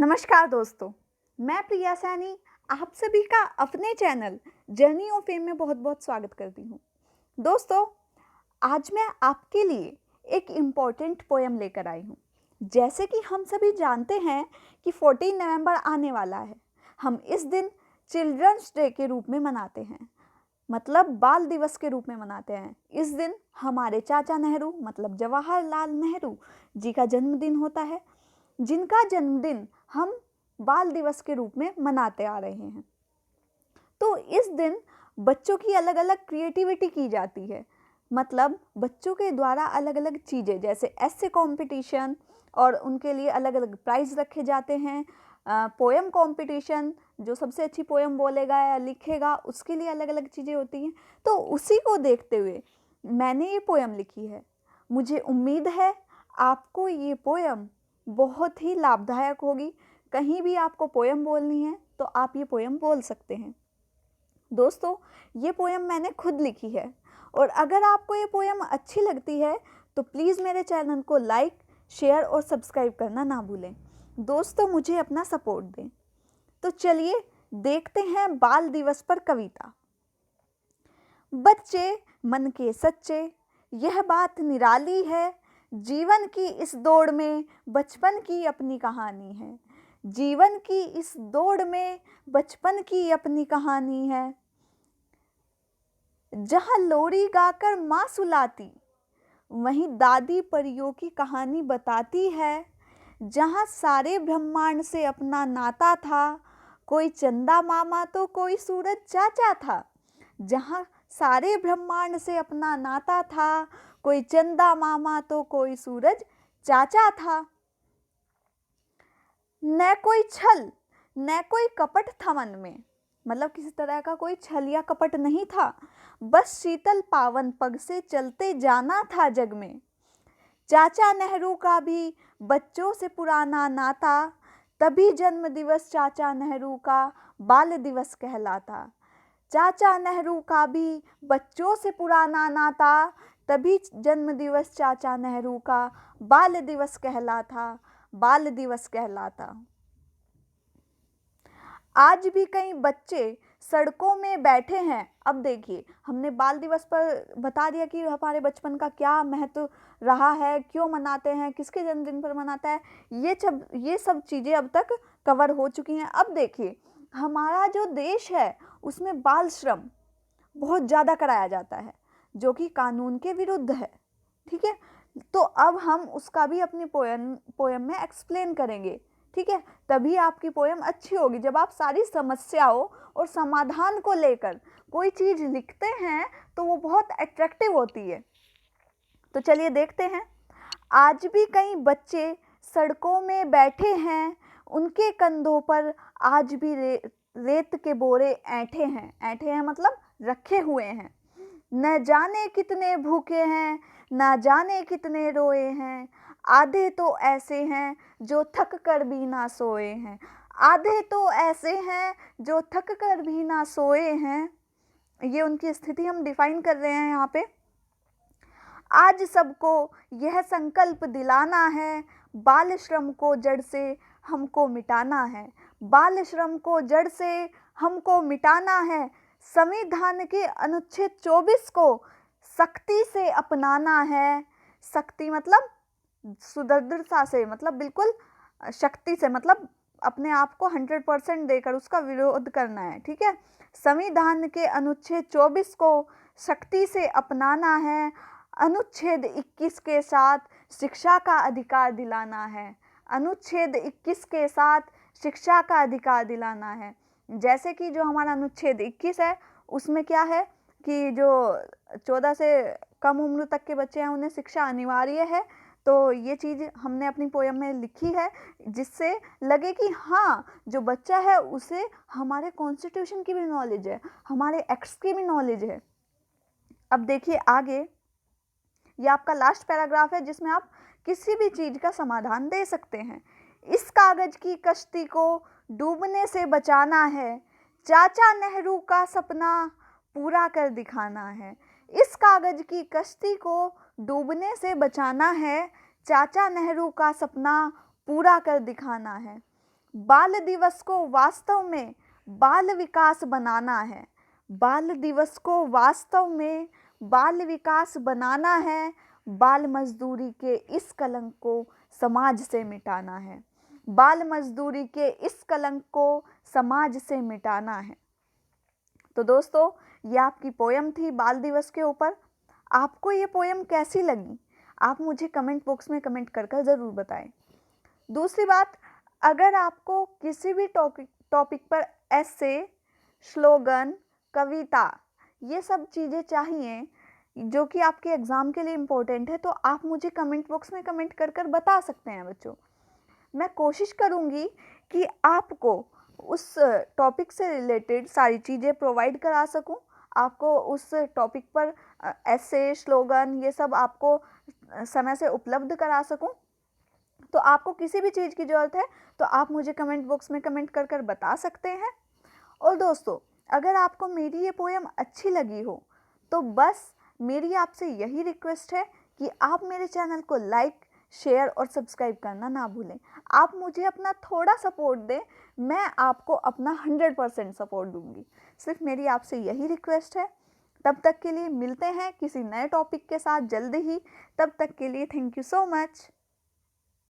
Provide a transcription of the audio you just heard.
नमस्कार दोस्तों, मैं प्रिया सैनी आप सभी का अपने चैनल जर्नी ऑफ फेम में बहुत बहुत स्वागत करती हूँ। दोस्तों, आज मैं आपके लिए एक इम्पॉर्टेंट पोएम लेकर आई हूँ। जैसे कि हम सभी जानते हैं कि 14 नवंबर आने वाला है। हम इस दिन चिल्ड्रंस डे के रूप में मनाते हैं, मतलब बाल दिवस के रूप में मनाते हैं। इस दिन हमारे चाचा नेहरू मतलब जवाहरलाल नेहरू जी का जन्मदिन होता है, जिनका जन्मदिन हम बाल दिवस के रूप में मनाते आ रहे हैं। तो इस दिन बच्चों की अलग अलग क्रिएटिविटी की जाती है, मतलब बच्चों के द्वारा अलग अलग चीज़ें जैसे ऐसे कंपटीशन और उनके लिए अलग अलग प्राइज़ रखे जाते हैं। पोएम कंपटीशन, जो सबसे अच्छी पोएम बोलेगा या लिखेगा उसके लिए अलग अलग चीज़ें होती हैं। तो उसी को देखते हुए मैंने ये पोएम लिखी है। मुझे उम्मीद है आपको ये पोएम बहुत ही लाभदायक होगी। कहीं भी आपको पोएम बोलनी है तो आप ये पोएम बोल सकते हैं। दोस्तों, ये पोएम मैंने खुद लिखी है और अगर आपको ये पोएम अच्छी लगती है तो प्लीज़ मेरे चैनल को लाइक, शेयर और सब्सक्राइब करना ना भूलें। दोस्तों, मुझे अपना सपोर्ट दें। तो चलिए देखते हैं बाल दिवस पर कविता। बच्चे मन के सच्चे, यह बात निराली है। जीवन की इस दौड़ में बचपन की अपनी कहानी है। जीवन की इस दौड़ में बचपन की अपनी कहानी है। जहाँ लोरी गाकर माँ सुलाती, वहीं दादी परियों की कहानी बताती है। जहाँ सारे ब्रह्मांड से अपना नाता था, कोई चंदा मामा तो कोई सूरज चाचा था। जहाँ सारे ब्रह्मांड से अपना नाता था, कोई चंदा मामा तो कोई सूरज चाचा था। न कोई छल न कोई कपट था मन में, मतलब किसी तरह का कोई छल या कपट नहीं था। बस शीतल पावन पग से चलते जाना था जग में। चाचा नेहरू का भी बच्चों से पुराना नाता, तभी जन्म दिवस चाचा नेहरू का बाल दिवस कहलाता। चाचा नेहरू का भी बच्चों से पुराना नाता, तभी जन्म दिवस चाचा नेहरू का बाल दिवस कहलाता। आज भी कई बच्चे सड़कों में बैठे हैं। अब देखिए, हमने बाल दिवस पर बता दिया कि हमारे बचपन का क्या महत्व रहा है, क्यों मनाते हैं, किसके जन्मदिन पर मनाता है। ये सब चीज़ें अब तक कवर हो चुकी हैं। अब देखिए, हमारा जो देश है उसमें बाल श्रम बहुत ज़्यादा कराया जाता है, जो कि कानून के विरुद्ध है। ठीक है, तो अब हम उसका भी अपनी पोएम में एक्सप्लेन करेंगे। ठीक है, तभी आपकी पोएम अच्छी होगी। जब आप सारी समस्याओं और समाधान को लेकर कोई चीज़ लिखते हैं तो वो बहुत अट्रैक्टिव होती है। तो चलिए देखते हैं। आज भी कई बच्चे सड़कों में बैठे हैं, उनके कंधों पर आज भी रेत के बोरे ऐंठे हैं मतलब रखे हुए हैं। न जाने कितने भूखे हैं, न जाने कितने रोए हैं। आधे तो ऐसे हैं जो थक कर भी ना सोए हैं। आधे तो ऐसे हैं जो थक कर भी ना सोए हैं। ये उनकी स्थिति हम डिफाइन कर रहे हैं यहाँ पे। आज सबको यह संकल्प दिलाना है, बाल श्रम को जड़ से हमको मिटाना है। बाल श्रम को जड़ से हमको मिटाना है। संविधान के अनुच्छेद 24 को सख्ती से अपनाना है। सख्ती मतलब सुदृढ़ता से, मतलब बिल्कुल शक्ति से, मतलब अपने आप को 100% देकर उसका विरोध करना है। ठीक है, संविधान के अनुच्छेद 24 को सख्ती से अपनाना है। अनुच्छेद 21 के साथ शिक्षा का अधिकार दिलाना है। अनुच्छेद 21 के साथ शिक्षा का अधिकार दिलाना है। जैसे कि जो हमारा अनुच्छेद 21 है उसमें क्या है कि जो 14 से कम उम्र तक के बच्चे हैं उन्हें शिक्षा अनिवार्य है। तो ये चीज़ हमने अपनी पोएम में लिखी है, जिससे लगे कि हाँ, जो बच्चा है उसे हमारे कॉन्स्टिट्यूशन की भी नॉलेज है, हमारे एक्ट्स की भी नॉलेज है। अब देखिए आगे, ये आपका लास्ट पैराग्राफ है जिसमें आप किसी भी चीज़ का समाधान दे सकते हैं। इस कागज़ की कश्ती को डूबने से बचाना है, चाचा नेहरू का सपना पूरा कर दिखाना है। इस कागज़ की कश्ती को डूबने से बचाना है, चाचा नेहरू का सपना पूरा कर दिखाना है। बाल दिवस को वास्तव में बाल विकास बनाना है। बाल दिवस को वास्तव में बाल विकास बनाना है। बाल मजदूरी के इस कलंक को समाज से मिटाना है। बाल मजदूरी के इस कलंक को समाज से मिटाना है। तो दोस्तों, ये आपकी पोयम थी बाल दिवस के ऊपर। आपको ये पोयम कैसी लगी? आप मुझे कमेंट बॉक्स में कमेंट कर ज़रूर बताएं। दूसरी बात, अगर आपको किसी भी टॉपिक पर ऐसे, स्लोगन, कविता, ये सब चीज़ें चाहिए जो कि आपके एग्ज़ाम के लिए इम्पोर्टेंट है, तो आप मुझे कमेंट बॉक्स में कमेंट कर बता सकते हैं बच्चों। मैं कोशिश करूँगी कि आपको उस टॉपिक से रिलेटेड सारी चीज़ें प्रोवाइड करा सकूँ। आपको उस टॉपिक पर ऐसे, स्लोगन, ये सब आपको समय से उपलब्ध करा सकूँ। तो आपको किसी भी चीज़ की ज़रूरत है तो आप मुझे कमेंट बॉक्स में कमेंट कर बता सकते हैं। और दोस्तों, अगर आपको मेरी ये पोयम अच्छी लगी हो तो बस मेरी आपसे यही रिक्वेस्ट है कि आप मेरे चैनल को लाइक, शेयर और सब्सक्राइब करना ना भूलें। आप मुझे अपना थोड़ा सपोर्ट दें, मैं आपको अपना 100% सपोर्ट दूंगी। सिर्फ मेरी आपसे यही रिक्वेस्ट है। तब तक के लिए मिलते हैं किसी नए टॉपिक के साथ जल्द ही। तब तक के लिए थैंक यू सो मच।